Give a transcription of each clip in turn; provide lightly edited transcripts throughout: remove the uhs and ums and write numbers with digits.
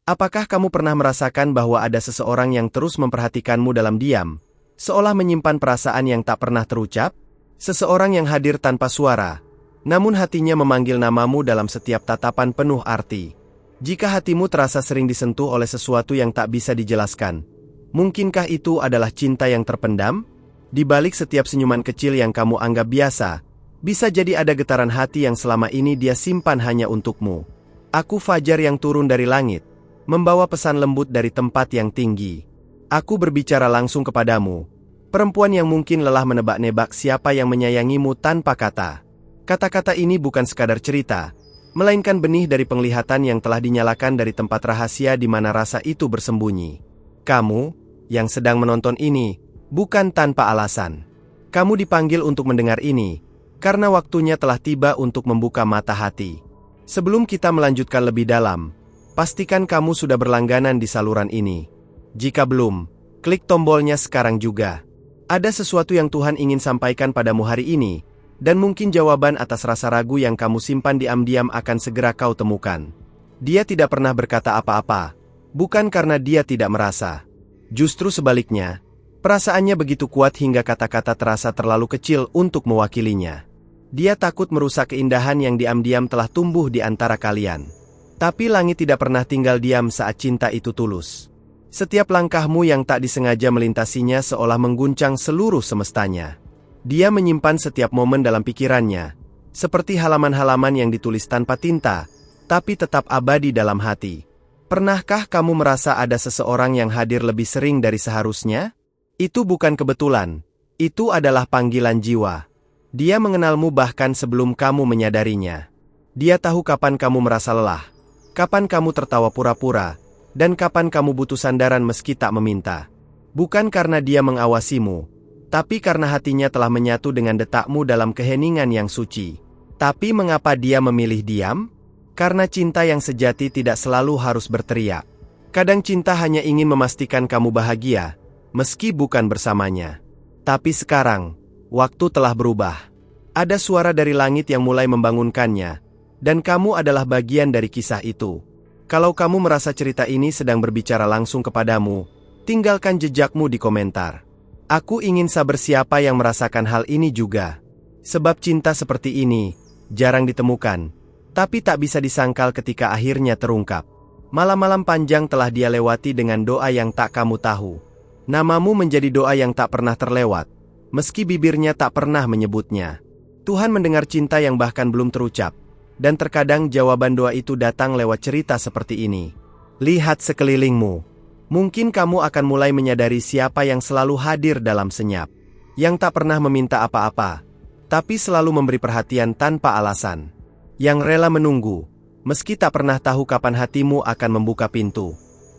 Apakah kamu pernah merasakan bahwa ada seseorang yang terus memperhatikanmu dalam diam, seolah menyimpan perasaan yang tak pernah terucap? Seseorang yang hadir tanpa suara, namun hatinya memanggil namamu dalam setiap tatapan penuh arti. Jika hatimu terasa sering disentuh oleh sesuatu yang tak bisa dijelaskan, mungkinkah itu adalah cinta yang terpendam? Di balik setiap senyuman kecil yang kamu anggap biasa, bisa jadi ada getaran hati yang selama ini dia simpan hanya untukmu. Aku fajar yang turun dari langit, membawa pesan lembut dari tempat yang tinggi. Aku berbicara langsung kepadamu, perempuan yang mungkin lelah menebak-nebak siapa yang menyayangimu tanpa kata. Kata-kata ini bukan sekadar cerita, melainkan benih dari penglihatan yang telah dinyalakan dari tempat rahasia di mana rasa itu bersembunyi. Kamu, yang sedang menonton ini, bukan tanpa alasan. Kamu dipanggil untuk mendengar ini, karena waktunya telah tiba untuk membuka mata hati. Sebelum kita melanjutkan lebih dalam, pastikan kamu sudah berlangganan di saluran ini. Jika belum, klik tombolnya sekarang juga. Ada sesuatu yang Tuhan ingin sampaikan padamu hari ini, dan mungkin jawaban atas rasa ragu yang kamu simpan diam-diam akan segera kau temukan. Dia tidak pernah berkata apa-apa, bukan karena dia tidak merasa. Justru sebaliknya, perasaannya begitu kuat hingga kata-kata terasa terlalu kecil untuk mewakilinya. Dia takut merusak keindahan yang diam-diam telah tumbuh di antara kalian. Tapi langit tidak pernah tinggal diam saat cinta itu tulus. Setiap langkahmu yang tak disengaja melintasinya seolah mengguncang seluruh semestanya. Dia menyimpan setiap momen dalam pikirannya, seperti halaman-halaman yang ditulis tanpa tinta, tapi tetap abadi dalam hati. Pernahkah kamu merasa ada seseorang yang hadir lebih sering dari seharusnya? Itu bukan kebetulan, itu adalah panggilan jiwa. Dia mengenalmu bahkan sebelum kamu menyadarinya. Dia tahu kapan kamu merasa lelah, kapan kamu tertawa pura-pura, dan kapan kamu butuh sandaran meski tak meminta. Bukan karena dia mengawasimu, tapi karena hatinya telah menyatu dengan detakmu dalam keheningan yang suci. Tapi mengapa dia memilih diam? Karena cinta yang sejati tidak selalu harus berteriak. Kadang cinta hanya ingin memastikan kamu bahagia, meski bukan bersamanya. Tapi sekarang, waktu telah berubah. Ada suara dari langit yang mulai membangunkannya, dan kamu adalah bagian dari kisah itu. Kalau kamu merasa cerita ini sedang berbicara langsung kepadamu, tinggalkan jejakmu di komentar. Aku ingin saber siapa yang merasakan hal ini juga. Sebab cinta seperti ini jarang ditemukan, tapi tak bisa disangkal ketika akhirnya terungkap. Malam-malam panjang telah dia lewati dengan doa yang tak kamu tahu. Namamu menjadi doa yang tak pernah terlewat, meski bibirnya tak pernah menyebutnya. Tuhan mendengar cinta yang bahkan belum terucap, dan terkadang jawaban doa itu datang lewat cerita seperti ini. Lihat sekelilingmu. Mungkin kamu akan mulai menyadari siapa yang selalu hadir dalam senyap. Yang tak pernah meminta apa-apa, tapi selalu memberi perhatian tanpa alasan. Yang rela menunggu, meski tak pernah tahu kapan hatimu akan membuka pintu.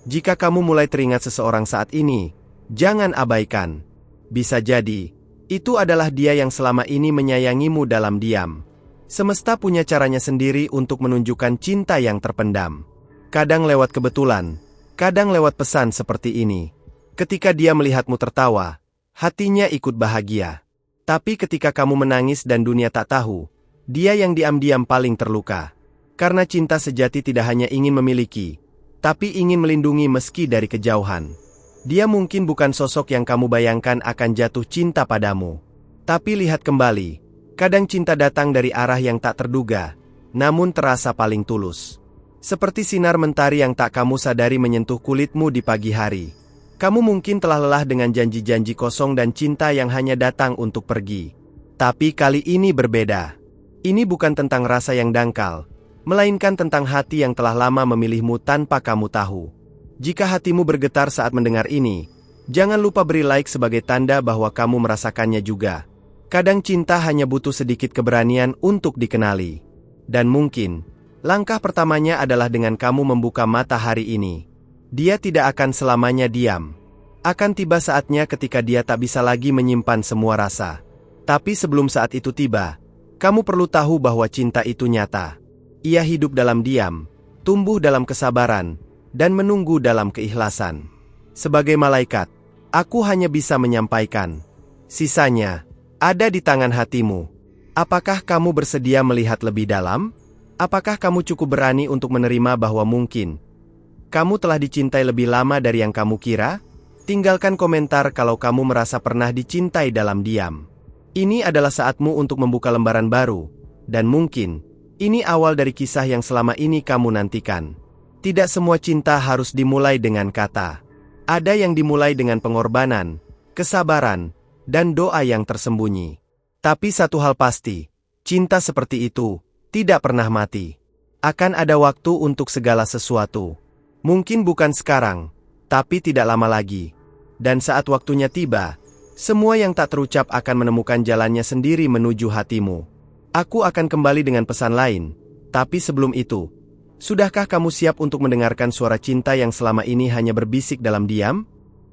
Jika kamu mulai teringat seseorang saat ini, jangan abaikan. Bisa jadi, itu adalah dia yang selama ini menyayangimu dalam diam. Semesta punya caranya sendiri untuk menunjukkan cinta yang terpendam. Kadang lewat kebetulan, kadang lewat pesan seperti ini. Ketika dia melihatmu tertawa, hatinya ikut bahagia. Tapi ketika kamu menangis dan dunia tak tahu, dia yang diam-diam paling terluka. Karena cinta sejati tidak hanya ingin memiliki, tapi ingin melindungi meski dari kejauhan. Dia mungkin bukan sosok yang kamu bayangkan akan jatuh cinta padamu. Tapi lihat kembali, kadang cinta datang dari arah yang tak terduga, namun terasa paling tulus. Seperti sinar mentari yang tak kamu sadari menyentuh kulitmu di pagi hari. Kamu mungkin telah lelah dengan janji-janji kosong dan cinta yang hanya datang untuk pergi. Tapi kali ini berbeda. Ini bukan tentang rasa yang dangkal, melainkan tentang hati yang telah lama memilihmu tanpa kamu tahu. Jika hatimu bergetar saat mendengar ini, jangan lupa beri like sebagai tanda bahwa kamu merasakannya juga. Kadang cinta hanya butuh sedikit keberanian untuk dikenali. Dan mungkin langkah pertamanya adalah dengan kamu membuka mata hari ini. Dia tidak akan selamanya diam. Akan tiba saatnya ketika dia tak bisa lagi menyimpan semua rasa. Tapi sebelum saat itu tiba, kamu perlu tahu bahwa cinta itu nyata. Ia hidup dalam diam, tumbuh dalam kesabaran, dan menunggu dalam keikhlasan. Sebagai malaikat, aku hanya bisa menyampaikan. Sisanya ada di tangan hatimu. Apakah kamu bersedia melihat lebih dalam? Apakah kamu cukup berani untuk menerima bahwa mungkin Kamu telah dicintai lebih lama dari yang kamu kira? Tinggalkan komentar kalau kamu merasa pernah dicintai dalam diam. Ini adalah saatmu untuk membuka lembaran baru, dan mungkin ini awal dari kisah yang selama ini kamu nantikan. Tidak semua cinta harus dimulai dengan kata. Ada yang dimulai dengan pengorbanan, kesabaran, dan doa yang tersembunyi. Tapi satu hal pasti, cinta seperti itu tidak pernah mati. Akan ada waktu untuk segala sesuatu. Mungkin bukan sekarang, tapi tidak lama lagi. Dan saat waktunya tiba, semua yang tak terucap akan menemukan jalannya sendiri menuju hatimu. Aku akan kembali dengan pesan lain, tapi sebelum itu, sudahkah kamu siap untuk mendengarkan suara cinta yang selama ini hanya berbisik dalam diam?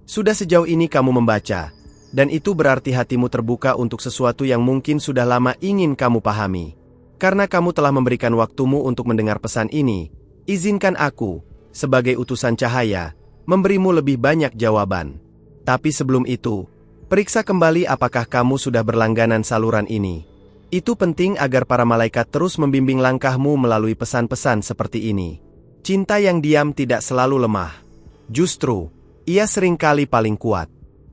Sudah sejauh ini kamu membaca, dan itu berarti hatimu terbuka untuk sesuatu yang mungkin sudah lama ingin kamu pahami. Karena kamu telah memberikan waktumu untuk mendengar pesan ini, izinkan aku, sebagai utusan cahaya, memberimu lebih banyak jawaban. Tapi sebelum itu, periksa kembali apakah kamu sudah berlangganan saluran ini. Itu penting agar para malaikat terus membimbing langkahmu melalui pesan-pesan seperti ini. Cinta yang diam tidak selalu lemah. Justru, ia seringkali paling kuat.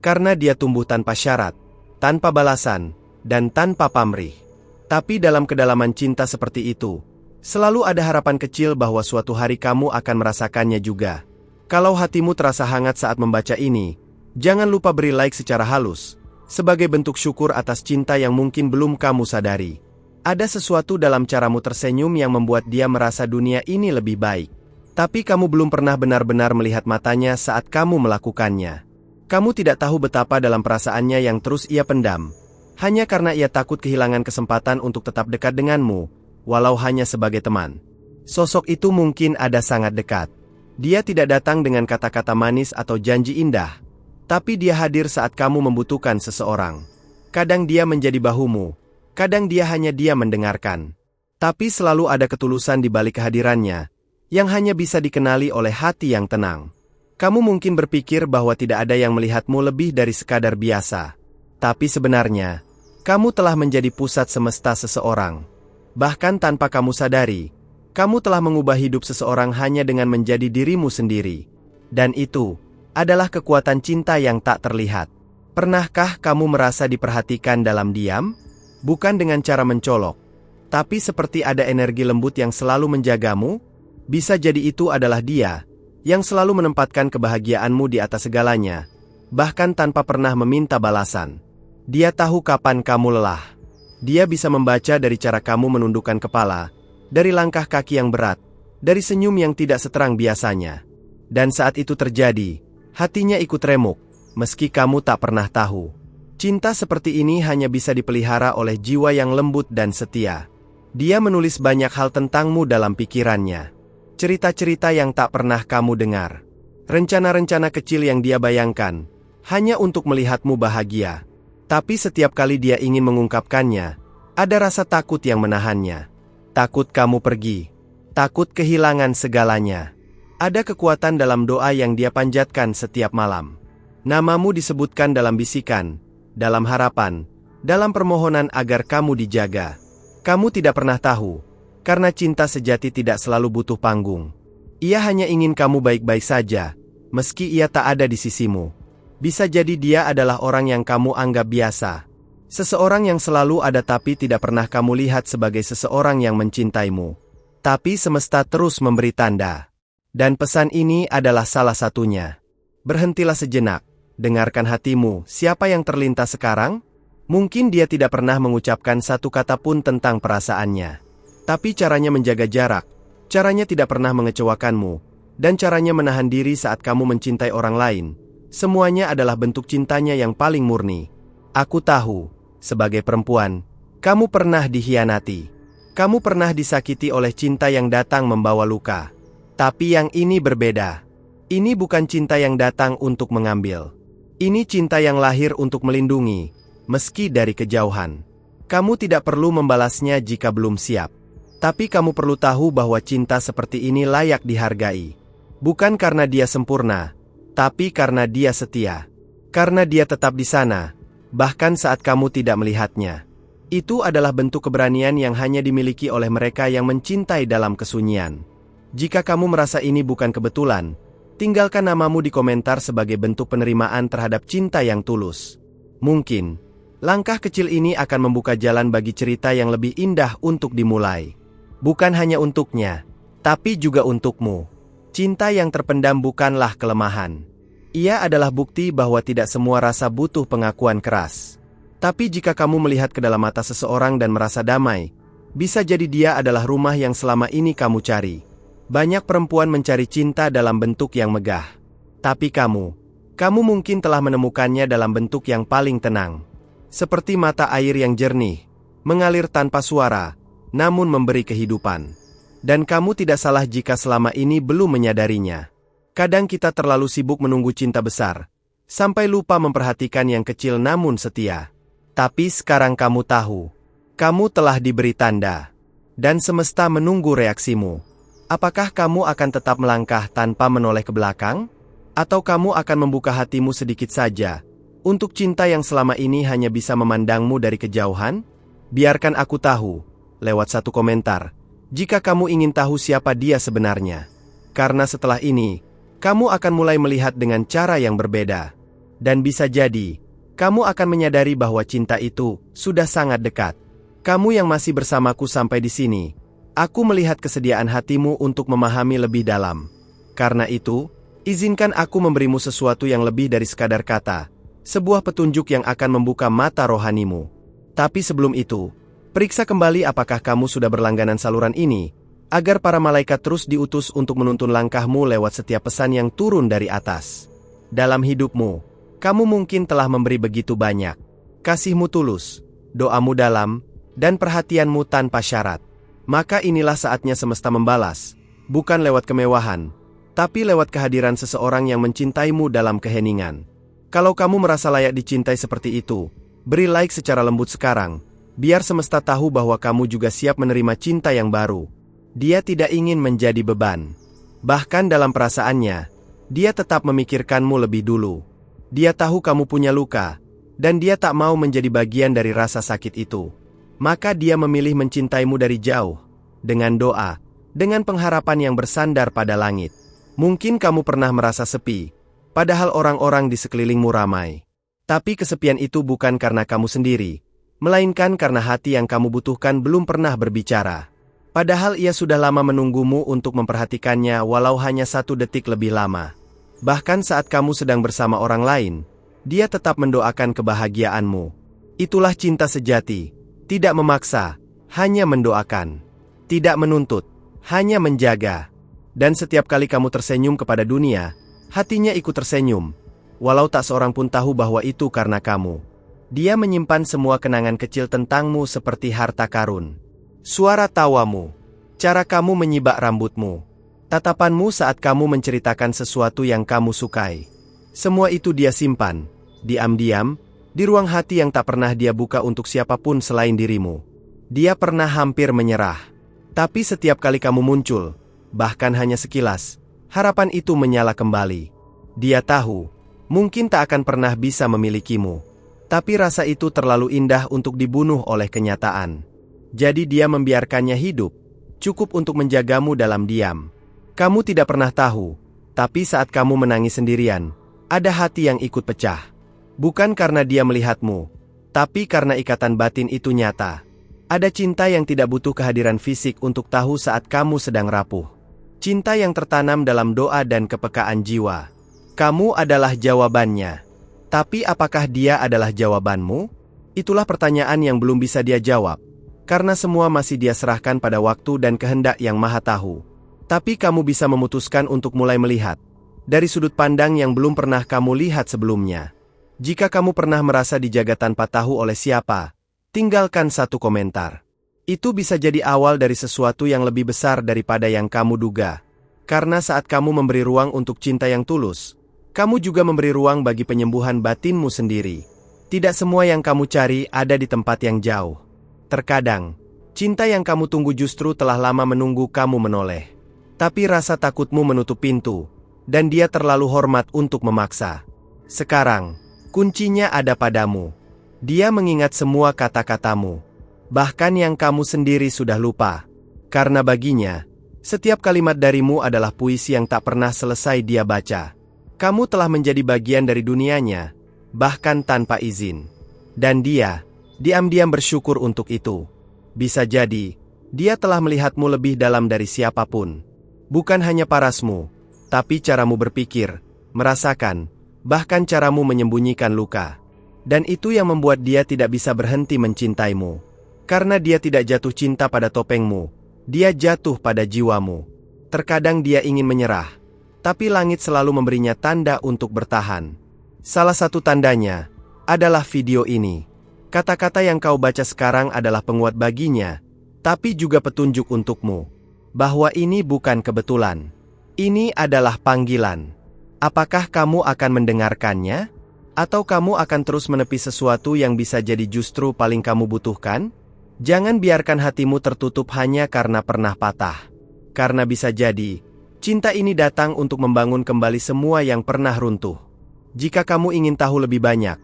Karena dia tumbuh tanpa syarat, tanpa balasan, dan tanpa pamrih. Tapi dalam kedalaman cinta seperti itu, selalu ada harapan kecil bahwa suatu hari kamu akan merasakannya juga. Kalau hatimu terasa hangat saat membaca ini, jangan lupa beri like secara halus, sebagai bentuk syukur atas cinta yang mungkin belum kamu sadari. Ada sesuatu dalam caramu tersenyum yang membuat dia merasa dunia ini lebih baik. Tapi kamu belum pernah benar-benar melihat matanya saat kamu melakukannya. Kamu tidak tahu betapa dalam perasaannya yang terus ia pendam, hanya karena ia takut kehilangan kesempatan untuk tetap dekat denganmu, walau hanya sebagai teman. Sosok itu mungkin ada sangat dekat. Dia tidak datang dengan kata-kata manis atau janji indah, tapi dia hadir saat kamu membutuhkan seseorang. Kadang dia menjadi bahumu, kadang dia hanya diam mendengarkan. Tapi selalu ada ketulusan di balik kehadirannya, yang hanya bisa dikenali oleh hati yang tenang. Kamu mungkin berpikir bahwa tidak ada yang melihatmu lebih dari sekadar biasa. Tapi sebenarnya, kamu telah menjadi pusat semesta seseorang. Bahkan tanpa kamu sadari, kamu telah mengubah hidup seseorang hanya dengan menjadi dirimu sendiri. Dan itu adalah kekuatan cinta yang tak terlihat. Pernahkah kamu merasa diperhatikan dalam diam? Bukan dengan cara mencolok, tapi seperti ada energi lembut yang selalu menjagamu? Bisa jadi itu adalah dia, yang selalu menempatkan kebahagiaanmu di atas segalanya, bahkan tanpa pernah meminta balasan. Dia tahu kapan kamu lelah. Dia bisa membaca dari cara kamu menundukkan kepala, dari langkah kaki yang berat, dari senyum yang tidak seterang biasanya. Dan saat itu terjadi, hatinya ikut remuk, meski kamu tak pernah tahu. Cinta seperti ini hanya bisa dipelihara oleh jiwa yang lembut dan setia. Dia menulis banyak hal tentangmu dalam pikirannya. Cerita-cerita yang tak pernah kamu dengar. Rencana-rencana kecil yang dia bayangkan, hanya untuk melihatmu bahagia. Tapi setiap kali dia ingin mengungkapkannya, ada rasa takut yang menahannya. Takut kamu pergi. Takut kehilangan segalanya. Ada kekuatan dalam doa yang dia panjatkan setiap malam. Namamu disebutkan dalam bisikan, dalam harapan, dalam permohonan agar kamu dijaga. Kamu tidak pernah tahu, karena cinta sejati tidak selalu butuh panggung. Ia hanya ingin kamu baik-baik saja, meski ia tak ada di sisimu. Bisa jadi dia adalah orang yang kamu anggap biasa. Seseorang yang selalu ada tapi tidak pernah kamu lihat sebagai seseorang yang mencintaimu. Tapi semesta terus memberi tanda. Dan pesan ini adalah salah satunya. Berhentilah sejenak, dengarkan hatimu. Siapa yang terlintas sekarang? Mungkin dia tidak pernah mengucapkan satu kata pun tentang perasaannya. Tapi caranya menjaga jarak, caranya tidak pernah mengecewakanmu, dan caranya menahan diri saat kamu mencintai orang lain. Semuanya adalah bentuk cintanya yang paling murni. Aku tahu, sebagai perempuan, kamu pernah dikhianati. Kamu pernah disakiti oleh cinta yang datang membawa luka. Tapi yang ini berbeda. Ini bukan cinta yang datang untuk mengambil. Ini cinta yang lahir untuk melindungi, meski dari kejauhan. Kamu tidak perlu membalasnya jika belum siap. Tapi kamu perlu tahu bahwa cinta seperti ini layak dihargai. Bukan karena dia sempurna, tapi karena dia setia. Karena dia tetap di sana, bahkan saat kamu tidak melihatnya. Itu adalah bentuk keberanian yang hanya dimiliki oleh mereka yang mencintai dalam kesunyian. Jika kamu merasa ini bukan kebetulan, tinggalkan namamu di komentar sebagai bentuk penerimaan terhadap cinta yang tulus. Mungkin, langkah kecil ini akan membuka jalan bagi cerita yang lebih indah untuk dimulai. Bukan hanya untuknya, tapi juga untukmu. Cinta yang terpendam bukanlah kelemahan. Ia adalah bukti bahwa tidak semua rasa butuh pengakuan keras. Tapi jika kamu melihat ke dalam mata seseorang dan merasa damai, bisa jadi dia adalah rumah yang selama ini kamu cari. Banyak perempuan mencari cinta dalam bentuk yang megah. Tapi kamu mungkin telah menemukannya dalam bentuk yang paling tenang. Seperti mata air yang jernih, mengalir tanpa suara, namun memberi kehidupan. Dan kamu tidak salah jika selama ini belum menyadarinya. Kadang kita terlalu sibuk menunggu cinta besar, sampai lupa memperhatikan yang kecil namun setia. Tapi sekarang kamu tahu, kamu telah diberi tanda, dan semesta menunggu reaksimu. Apakah kamu akan tetap melangkah tanpa menoleh ke belakang? Atau kamu akan membuka hatimu sedikit saja, untuk cinta yang selama ini hanya bisa memandangmu dari kejauhan? Biarkan aku tahu, lewat satu komentar, jika kamu ingin tahu siapa dia sebenarnya. Karena setelah ini, kamu akan mulai melihat dengan cara yang berbeda. Dan bisa jadi, kamu akan menyadari bahwa cinta itu sudah sangat dekat. Kamu yang masih bersamaku sampai di sini, aku melihat kesediaan hatimu untuk memahami lebih dalam. Karena itu, izinkan aku memberimu sesuatu yang lebih dari sekadar kata, sebuah petunjuk yang akan membuka mata rohanimu. Tapi sebelum itu, periksa kembali apakah kamu sudah berlangganan saluran ini, agar para malaikat terus diutus untuk menuntun langkahmu lewat setiap pesan yang turun dari atas. Dalam hidupmu, kamu mungkin telah memberi begitu banyak. Kasihmu tulus, doamu dalam, dan perhatianmu tanpa syarat. Maka inilah saatnya semesta membalas, bukan lewat kemewahan, tapi lewat kehadiran seseorang yang mencintaimu dalam keheningan. Kalau kamu merasa layak dicintai seperti itu, beri like secara lembut sekarang, biar semesta tahu bahwa kamu juga siap menerima cinta yang baru. Dia tidak ingin menjadi beban. Bahkan dalam perasaannya, dia tetap memikirkanmu lebih dulu. Dia tahu kamu punya luka, dan dia tak mau menjadi bagian dari rasa sakit itu. Maka dia memilih mencintaimu dari jauh, dengan doa, dengan pengharapan yang bersandar pada langit. Mungkin kamu pernah merasa sepi, padahal orang-orang di sekelilingmu ramai. Tapi kesepian itu bukan karena kamu sendiri, melainkan karena hati yang kamu butuhkan belum pernah berbicara. Padahal ia sudah lama menunggumu untuk memperhatikannya walau hanya 1 detik lebih lama. Bahkan saat kamu sedang bersama orang lain, dia tetap mendoakan kebahagiaanmu. Itulah cinta sejati. Tidak memaksa, hanya mendoakan. Tidak menuntut, hanya menjaga. Dan setiap kali kamu tersenyum kepada dunia, hatinya ikut tersenyum. Walau tak seorang pun tahu bahwa itu karena kamu. Dia menyimpan semua kenangan kecil tentangmu seperti harta karun. Suara tawamu, cara kamu menyibak rambutmu, tatapanmu saat kamu menceritakan sesuatu yang kamu sukai. Semua itu dia simpan, diam-diam, di ruang hati yang tak pernah dia buka untuk siapapun selain dirimu. Dia pernah hampir menyerah. Tapi setiap kali kamu muncul, bahkan hanya sekilas, harapan itu menyala kembali. Dia tahu, mungkin tak akan pernah bisa memilikimu. Tapi rasa itu terlalu indah untuk dibunuh oleh kenyataan. Jadi dia membiarkannya hidup, cukup untuk menjagamu dalam diam. Kamu tidak pernah tahu, tapi saat kamu menangis sendirian, ada hati yang ikut pecah. Bukan karena dia melihatmu, tapi karena ikatan batin itu nyata. Ada cinta yang tidak butuh kehadiran fisik untuk tahu saat kamu sedang rapuh. Cinta yang tertanam dalam doa dan kepekaan jiwa. Kamu adalah jawabannya. Tapi apakah dia adalah jawabanmu? Itulah pertanyaan yang belum bisa dia jawab. Karena semua masih dia serahkan pada waktu dan kehendak yang maha tahu. Tapi kamu bisa memutuskan untuk mulai melihat dari sudut pandang yang belum pernah kamu lihat sebelumnya. Jika kamu pernah merasa dijaga tanpa tahu oleh siapa, tinggalkan 1 komentar. Itu bisa jadi awal dari sesuatu yang lebih besar daripada yang kamu duga. Karena saat kamu memberi ruang untuk cinta yang tulus, kamu juga memberi ruang bagi penyembuhan batinmu sendiri. Tidak semua yang kamu cari ada di tempat yang jauh. Terkadang, cinta yang kamu tunggu justru telah lama menunggu kamu menoleh. Tapi rasa takutmu menutup pintu, dan dia terlalu hormat untuk memaksa. Sekarang, kuncinya ada padamu. Dia mengingat semua kata-katamu, bahkan yang kamu sendiri sudah lupa. Karena baginya, Setiap kalimat darimu adalah puisi yang tak pernah selesai dia baca. Kamu telah menjadi bagian dari dunianya, bahkan tanpa izin. Dan dia, diam-diam bersyukur untuk itu. Bisa jadi, dia telah melihatmu lebih dalam dari siapapun. Bukan hanya parasmu, tapi caramu berpikir, merasakan, bahkan caramu menyembunyikan luka. Dan itu yang membuat dia tidak bisa berhenti mencintaimu. Karena dia tidak jatuh cinta pada topengmu, dia jatuh pada jiwamu. Terkadang dia ingin menyerah, tapi langit selalu memberinya tanda untuk bertahan. Salah satu tandanya adalah video ini. Kata-kata yang kau baca sekarang adalah penguat baginya, tapi juga petunjuk untukmu. Bahwa ini bukan kebetulan. Ini adalah panggilan. Apakah kamu akan mendengarkannya? Atau kamu akan terus menepi sesuatu yang bisa jadi justru paling kamu butuhkan? Jangan biarkan hatimu tertutup hanya karena pernah patah. Karena bisa jadi, cinta ini datang untuk membangun kembali semua yang pernah runtuh. Jika kamu ingin tahu lebih banyak,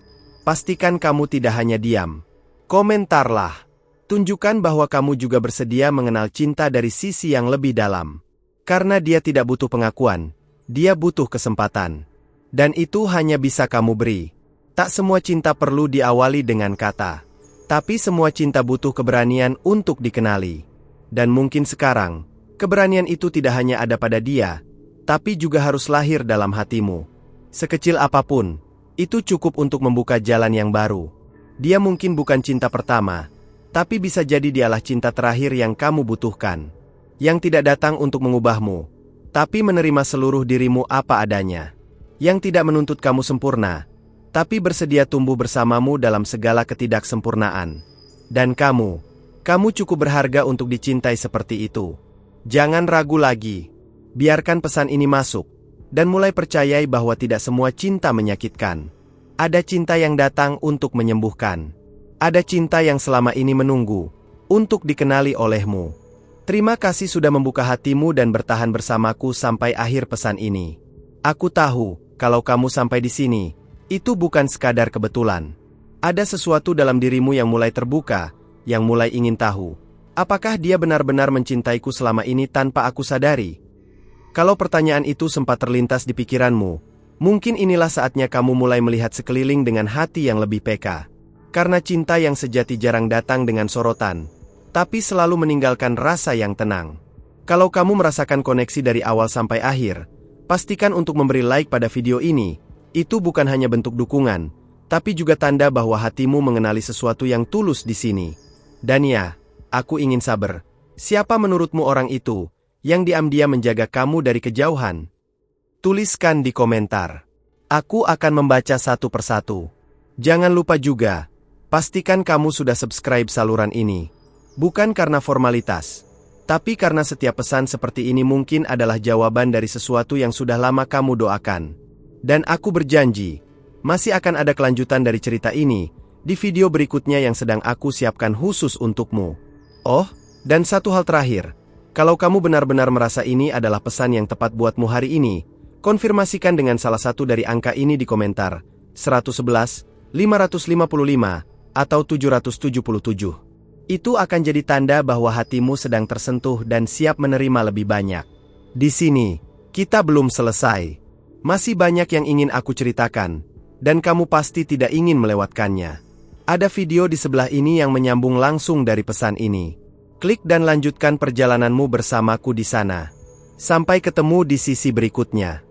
pastikan kamu tidak hanya diam. Komentarlah. Tunjukkan bahwa kamu juga bersedia mengenal cinta dari sisi yang lebih dalam. Karena dia tidak butuh pengakuan, dia butuh kesempatan. Dan itu hanya bisa kamu beri. Tak semua cinta perlu diawali dengan kata. Tapi semua cinta butuh keberanian untuk dikenali. Dan mungkin sekarang, keberanian itu tidak hanya ada pada dia, tapi juga harus lahir dalam hatimu. Sekecil apapun, itu cukup untuk membuka jalan yang baru. Dia mungkin bukan cinta pertama, tapi bisa jadi dialah cinta terakhir yang kamu butuhkan. Yang tidak datang untuk mengubahmu, tapi menerima seluruh dirimu apa adanya. Yang tidak menuntut kamu sempurna, tapi bersedia tumbuh bersamamu dalam segala ketidaksempurnaan. Dan kamu cukup berharga untuk dicintai seperti itu. Jangan ragu lagi. Biarkan pesan ini masuk, dan mulai percayai bahwa tidak semua cinta menyakitkan. Ada cinta yang datang untuk menyembuhkan. Ada cinta yang selama ini menunggu untuk dikenali olehmu. Terima kasih sudah membuka hatimu dan bertahan bersamaku sampai akhir pesan ini. Aku tahu, kalau kamu sampai di sini, itu bukan sekadar kebetulan. Ada sesuatu dalam dirimu yang mulai terbuka, yang mulai ingin tahu. Apakah dia benar-benar mencintaiku selama ini tanpa aku sadari? Kalau pertanyaan itu sempat terlintas di pikiranmu, mungkin inilah saatnya kamu mulai melihat sekeliling dengan hati yang lebih peka. Karena cinta yang sejati jarang datang dengan sorotan, tapi selalu meninggalkan rasa yang tenang. Kalau kamu merasakan koneksi dari awal sampai akhir, pastikan untuk memberi like pada video ini. Itu bukan hanya bentuk dukungan, tapi juga tanda bahwa hatimu mengenali sesuatu yang tulus di sini. Dan ya, aku ingin saber. Siapa menurutmu orang itu, yang diam-diam menjaga kamu dari kejauhan? Tuliskan di komentar. Aku akan membaca satu persatu. Jangan lupa juga, pastikan kamu sudah subscribe saluran ini. Bukan karena formalitas, tapi karena setiap pesan seperti ini mungkin adalah jawaban dari sesuatu yang sudah lama kamu doakan. Dan aku berjanji, masih akan ada kelanjutan dari cerita ini, di video berikutnya yang sedang aku siapkan khusus untukmu. Oh, dan satu hal terakhir, kalau kamu benar-benar merasa ini adalah pesan yang tepat buatmu hari ini, konfirmasikan dengan salah satu dari angka ini di komentar, 111, 555, atau 777. Itu akan jadi tanda bahwa hatimu sedang tersentuh dan siap menerima lebih banyak. Di sini, kita belum selesai. Masih banyak yang ingin aku ceritakan, dan kamu pasti tidak ingin melewatkannya. Ada video di sebelah ini yang menyambung langsung dari pesan ini. Klik dan lanjutkan perjalananmu bersamaku di sana. Sampai ketemu di sisi berikutnya.